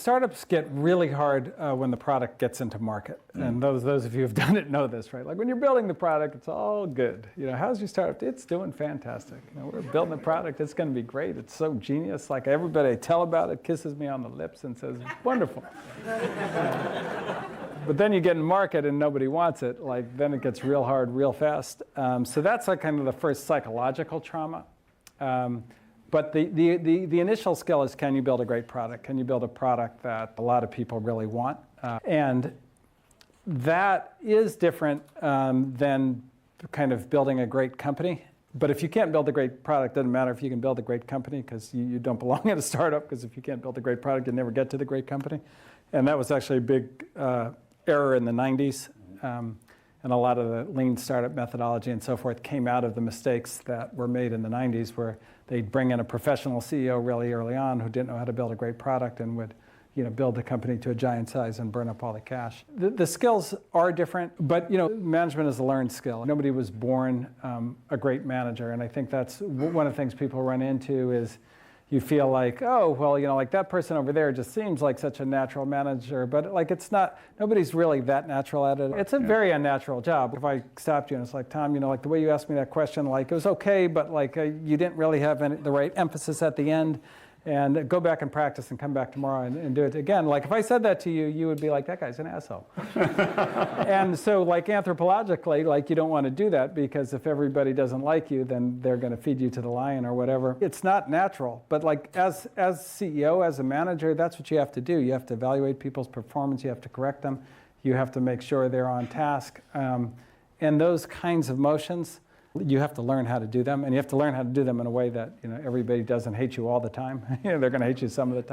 startups get really hard when the product gets into market. And those of you who've done it know this, right? Like when you're building the product, it's all good. How's your startup? It's doing fantastic. We're building the product. It's going to be great. It's so genius. Like everybody I tell about it kisses me on the lips and says, wonderful. But then you get in market and nobody wants it. Like then it gets real hard real fast. So that's like kind of the first psychological trauma. But the initial skill is, can you build a great product? Can you build a product that a lot of people really want? And that is different than kind of building a great company. But if you can't build a great product, it doesn't matter if you can build a great company, because you don't belong at a startup, because if you can't build a great product, you'll never get to the great company. And that was actually a big error in the 90s. And a lot of the lean startup methodology and so forth came out of the mistakes that were made in the 90s, where they'd bring in a professional CEO really early on who didn't know how to build a great product and would build the company to a giant size and burn up all the cash. The skills are different, but management is a learned skill. Nobody was born a great manager, and I think that's one of the things people run into is you feel like, oh, well, like that person over there just seems like such a natural manager, but like it's not, nobody's really that natural at it. It's a very unnatural job. If I stopped you and it's like, Tom, like the way you asked me that question, like it was okay, but like you didn't really have the right emphasis at the end, and go back and practice and come back tomorrow and do it again. Like if I said that to you, you would be like, that guy's an asshole. And so like anthropologically, like you don't want to do that, because if everybody doesn't like you, then they're going to feed you to the lion or whatever. It's not natural, but like as CEO, as a manager, that's what you have to do. You have to evaluate people's performance, you have to correct them, you have to make sure they're on task. And those kinds of motions, you have to learn how to do them, and you have to learn how to do them in a way that everybody doesn't hate you all the time. They're going to hate you some of the time.